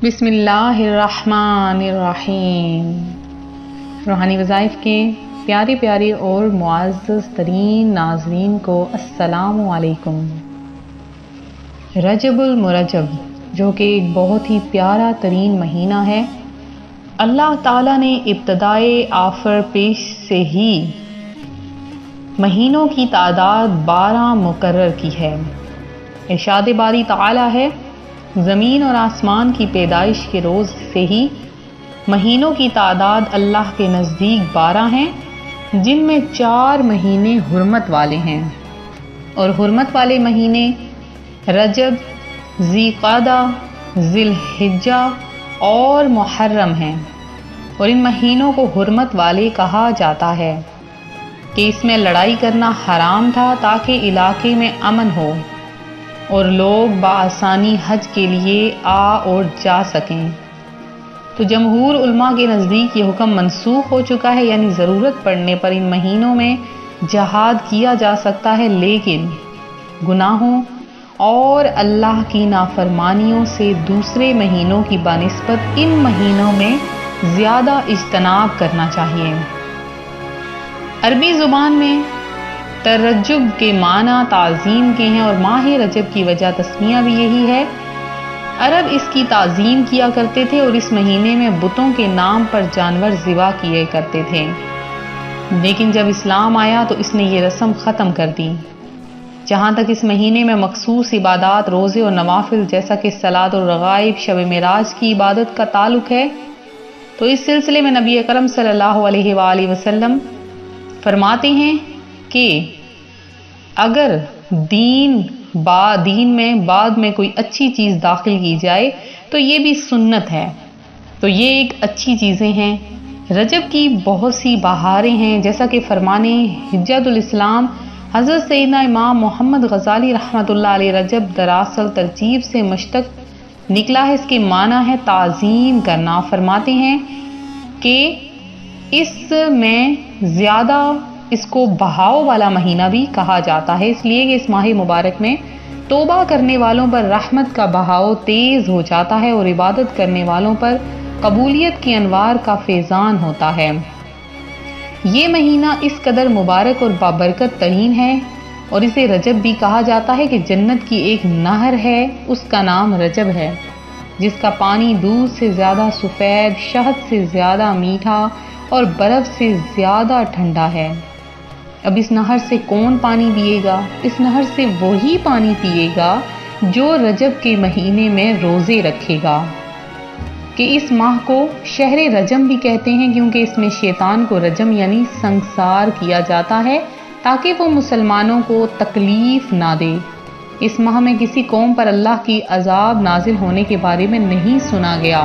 بسم اللہ الرحمن الرحیم۔ روحانی وظائف کے پیارے پیارے اور معزز ترین ناظرین کو السلام علیکم۔ رجب المرجب جو کہ ایک بہت ہی پیارا ترین مہینہ ہے، اللہ تعالیٰ نے ابتدائے آفر پیش سے ہی مہینوں کی تعداد 12 مقرر کی ہے۔ ارشاد باری تعالیٰ ہے، زمین اور آسمان کی پیدائش کے روز سے ہی مہینوں کی تعداد اللہ کے نزدیک 12 ہیں، جن میں 4 مہینے حرمت والے ہیں، اور حرمت والے مہینے رجب، ذی القعدہ، ذی الحجہ اور محرم ہیں۔ اور ان مہینوں کو حرمت والے کہا جاتا ہے کہ اس میں لڑائی کرنا حرام تھا تاکہ علاقے میں امن ہو اور لوگ بآسانی حج کے لیے آ اور جا سکیں۔ تو جمہور علماء کے نزدیک یہ حکم منسوخ ہو چکا ہے، یعنی ضرورت پڑنے پر ان مہینوں میں جہاد کیا جا سکتا ہے، لیکن گناہوں اور اللہ کی نافرمانیوں سے دوسرے مہینوں کی بنسبت ان مہینوں میں زیادہ اجتناب کرنا چاہیے۔ عربی زبان میں ترجب کے معنی تعظیم کے ہیں، اور ماہ رجب کی وجہ تسمیہ بھی یہی ہے۔ عرب اس کی تعظیم کیا کرتے تھے اور اس مہینے میں بتوں کے نام پر جانور ذبح کیے کرتے تھے، لیکن جب اسلام آیا تو اس نے یہ رسم ختم کر دی۔ جہاں تک اس مہینے میں مخصوص عبادات، روزے اور نوافل جیسا کہ صلاۃ الرغائب، شب معراج کی عبادت کا تعلق ہے، تو اس سلسلے میں نبی اکرم صلی اللہ علیہ وآلہ وسلم فرماتے ہیں کہ اگر دین میں بعد میں کوئی اچھی چیز داخل کی جائے تو یہ بھی سنت ہے، تو یہ ایک اچھی چیزیں ہیں۔ رجب کی بہت سی بہاریں ہیں، جیسا کہ فرمانے حجت الاسلام حضرت سیدنا امام محمد غزالی رحمۃ اللہ علیہ، رجب دراصل ترجیب سے مشتق نکلا ہے، اس کے معنی ہے تعظیم کرنا۔ فرماتے ہیں کہ اس میں زیادہ اس کو بہاؤ والا مہینہ بھی کہا جاتا ہے، اس لیے کہ اس ماہ مبارک میں توبہ کرنے والوں پر رحمت کا بہاؤ تیز ہو جاتا ہے اور عبادت کرنے والوں پر قبولیت کی انوار کا فیضان ہوتا ہے۔ یہ مہینہ اس قدر مبارک اور بابرکت ترین ہے، اور اسے رجب بھی کہا جاتا ہے کہ جنت کی ایک نہر ہے، اس کا نام رجب ہے، جس کا پانی دودھ سے زیادہ سفید، شہد سے زیادہ میٹھا اور برف سے زیادہ ٹھنڈا ہے۔ اب اس نہر سے کون پانی پیے گا؟ اس نہر سے وہی پانی پیے گا جو رجب کے مہینے میں روزے رکھے گا، کہ اس ماہ کو شہر رجم بھی کہتے ہیں، کیونکہ اس میں شیطان کو رجم یعنی سنسار کیا جاتا ہے تاکہ وہ مسلمانوں کو تکلیف نہ دے۔ اس ماہ میں کسی قوم پر اللہ کی عذاب نازل ہونے کے بارے میں نہیں سنا گیا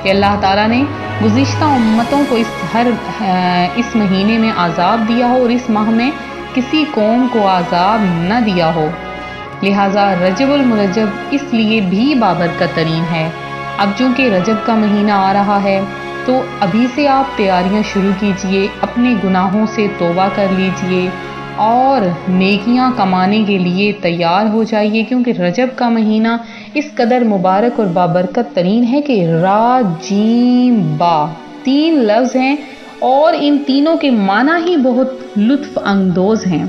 کہ اللہ تعالیٰ نے گزشتہ امتوں کو اس مہینے میں عذاب دیا ہو اور اس ماہ میں کسی قوم کو عذاب نہ دیا ہو، لہٰذا رجب المرجب اس لیے بھی بابرکت ترین ہے۔ اب چونکہ رجب کا مہینہ آ رہا ہے تو ابھی سے آپ تیاریاں شروع کیجئے، اپنے گناہوں سے توبہ کر لیجئے اور نیکیاں کمانے کے لیے تیار ہو جائیے، کیونکہ رجب کا مہینہ اس قدر مبارک اور بابرکت ترین ہے کہ را جیم با 3 لفظ ہیں، اور ان تینوں کے معنی ہی بہت لطف اندوز ہیں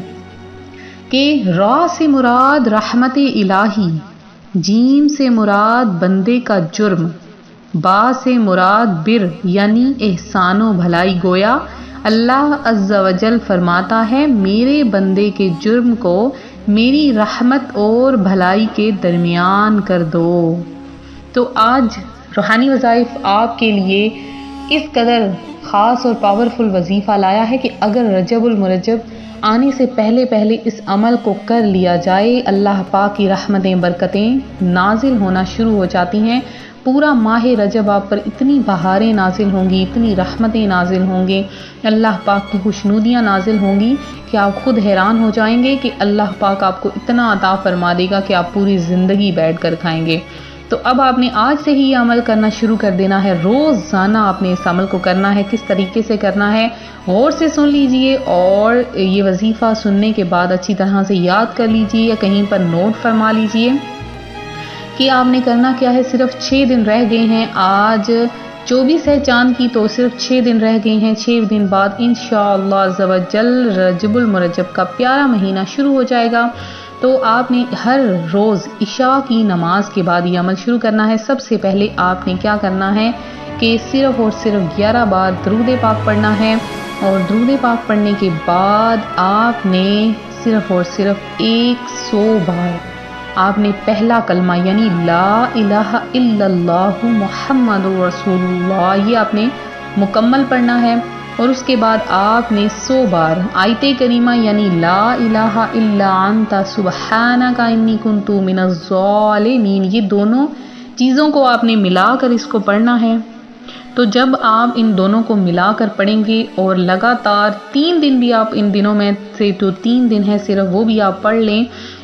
کہ را سے مراد رحمت الہی، جیم سے مراد بندے کا جرم، با سے مراد بر یعنی احسان و بھلائی۔ گویا اللہ عز و جل فرماتا ہے، میرے بندے کے جرم کو میری رحمت اور بھلائی کے درمیان کر دو۔ تو آج روحانی وظائف آپ کے لیے اس قدر خاص اور پاورفل وظیفہ لایا ہے کہ اگر رجب المرجب آنے سے پہلے اس عمل کو کر لیا جائے، اللہ پاک کی رحمتیں، برکتیں نازل ہونا شروع ہو جاتی ہیں۔ پورا ماہ رجب آپ پر اتنی بہاریں نازل ہوں گی، اتنی رحمتیں نازل ہوں گی، اللہ پاک کی خوشنودیاں نازل ہوں گی کہ آپ خود حیران ہو جائیں گے کہ اللہ پاک آپ کو اتنا عطا فرما دے گا کہ آپ پوری زندگی بیٹھ کر کھائیں گے۔ تو اب آپ نے آج سے ہی یہ عمل کرنا شروع کر دینا ہے، روزانہ آپ نے اس عمل کو کرنا ہے۔ کس طریقے سے کرنا ہے غور سے سن لیجئے، اور یہ وظیفہ سننے کے بعد اچھی طرح سے یاد کر لیجئے یا کہیں پر نوٹ فرما لیجئے کہ آپ نے کرنا کیا ہے، صرف 6 دن رہ گئے ہیں، آج 24 ہے چاند کی، تو صرف 6 دن رہ گئے ہیں۔ 6 دن بعد انشاءاللہ عز و جل رجب المرجب کا پیارا مہینہ شروع ہو جائے گا۔ تو آپ نے ہر روز عشاء کی نماز کے بعد یہ عمل شروع کرنا ہے۔ سب سے پہلے آپ نے کیا کرنا ہے کہ صرف اور صرف 11 بار درود پاک پڑھنا ہے، اور درود پاک پڑھنے کے بعد آپ نے صرف اور صرف 100 بار آپ نے پہلا کلمہ یعنی لا الہ الا اللہ محمد رسول اللہ یہ آپ نے مکمل پڑھنا ہے، اور اس کے بعد آپ نے 100 بار آیت کریمہ یعنی لا الہ الا انت سبحانک انی کنت من الظالمین، یہ دونوں چیزوں کو آپ نے ملا کر اس کو پڑھنا ہے۔ تو جب آپ ان دونوں کو ملا کر پڑھیں گے اور لگاتار 3 دن بھی آپ ان دنوں میں سے جو 3 دن ہے صرف وہ بھی آپ پڑھ لیں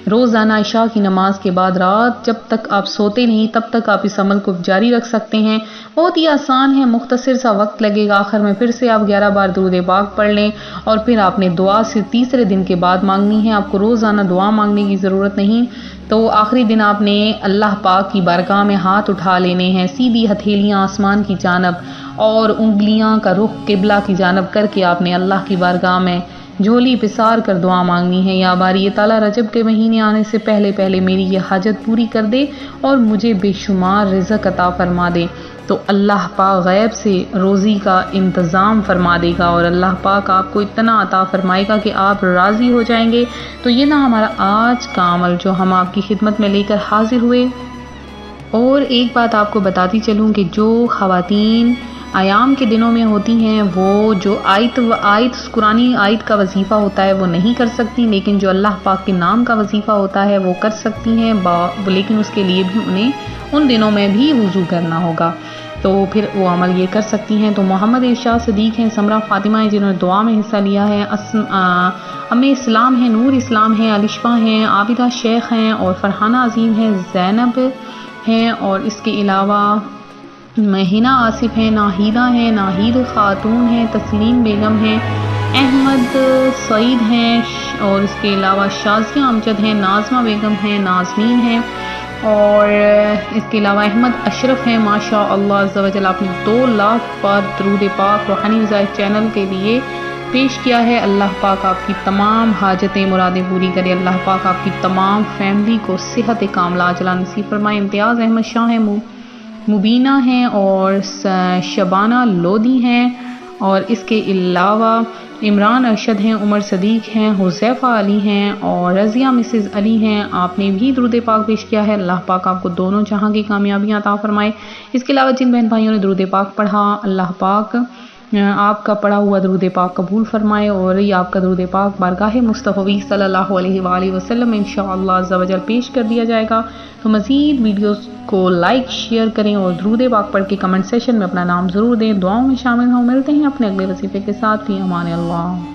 روزانہ عشاء کی نماز کے بعد، رات جب تک آپ سوتے نہیں تب تک آپ اس عمل کو جاری رکھ سکتے ہیں۔ بہت ہی آسان ہے، مختصر سا وقت لگے گا، آخر میں پھر سے آپ 11 بار درود پاک پڑھ لیں، اور پھر آپ نے دعا سے تیسرے دن کے بعد مانگنی ہے، آپ کو روزانہ دعا مانگنے کی ضرورت نہیں۔ تو آخری دن آپ نے اللہ پاک کی بارگاہ میں ہاتھ اٹھا لینے ہیں، سیدھی ہتھیلیاں آسمان کی جانب اور انگلیاں کا رخ قبلہ کی جانب کر کے آپ نے اللہ کی بارگاہ میں جھولی پسار کر دعا مانگنی ہے، یا باری تعالیٰ رجب کے مہینے آنے سے پہلے پہلے میری یہ حاجت پوری کر دے اور مجھے بے شمار رزق عطا فرما دے۔ تو اللہ پاک غیب سے روزی کا انتظام فرما دے گا، اور اللہ پاک آپ کو اتنا عطا فرمائے گا کہ آپ راضی ہو جائیں گے۔ تو یہ نا ہمارا آج کا عمل جو ہم آپ کی خدمت میں لے کر حاضر ہوئے۔ اور ایک بات آپ کو بتاتی چلوں کہ جو خواتین ایام کے دنوں میں ہوتی ہیں وہ جو آیت قرآنی آیت کا وظیفہ ہوتا ہے وہ نہیں کر سکتی، لیکن جو اللہ پاک کے نام کا وظیفہ ہوتا ہے وہ کر سکتی ہیں، لیکن اس کے لیے بھی انہیں ان دنوں میں بھی وضو کرنا ہوگا، تو پھر وہ عمل یہ کر سکتی ہیں۔ تو محمد ارشاد صدیق ہیں، سمرہ فاطمہ ہیں جنہوں نے دعا میں حصہ لیا ہے، ام اسلام ہیں، نور اسلام ہیں، الشفا ہیں، عابدہ شیخ ہیں، اور فرحانہ عظیم ہیں، زینب ہیں، اور اس کے علاوہ مہینہ آصف ہیں، ناہیدہ ہیں، ناہید خاتون ہیں، تسلیم بیگم ہیں، احمد سعید ہیں، اور اس کے علاوہ شازیہ امجد ہیں، ناظمہ بیگم ہیں، نازنین ہیں، اور اس کے علاوہ احمد اشرف ہیں۔ ماشاء اللہ عز و جل آپ نے 2 لاکھ بار درود پاک روحانی وظائف چینل کے لیے پیش کیا ہے۔ اللہ پاک آپ کی تمام حاجتیں مرادیں پوری کرے، اللہ پاک آپ کی تمام فیملی کو صحت کاملہ عاجلہ نصیب فرمائے۔ امتیاز احمد شاہ ہیں، مبینہ ہیں، اور شبانہ لودھی ہیں، اور اس کے علاوہ عمران ارشد ہیں، عمر صدیق ہیں، حذیفہ علی ہیں، اور رضیہ مسز علی ہیں۔ آپ نے بھی درود پاک پیش کیا ہے، اللہ پاک آپ کو دونوں جہاں کی کامیابیاں عطا فرمائے۔ اس کے علاوہ جن بہن بھائیوں نے درود پاک پڑھا، اللہ پاک آپ کا پڑھا ہوا درود پاک قبول فرمائے، اور یہ آپ کا درود پاک بارگاہ مصطفی صلی اللہ علیہ وآلہ وسلم میں انشاءاللہ عز و جل پیش کر دیا جائے گا۔ تو مزید ویڈیوز کو لائک شیئر کریں، اور درود پاک پڑھ کے کمنٹ سیشن میں اپنا نام ضرور دیں، دعاؤں میں شامل ہوں۔ ملتے ہیں اپنے اگلے وظیفے کے ساتھ، فی امان اللہ۔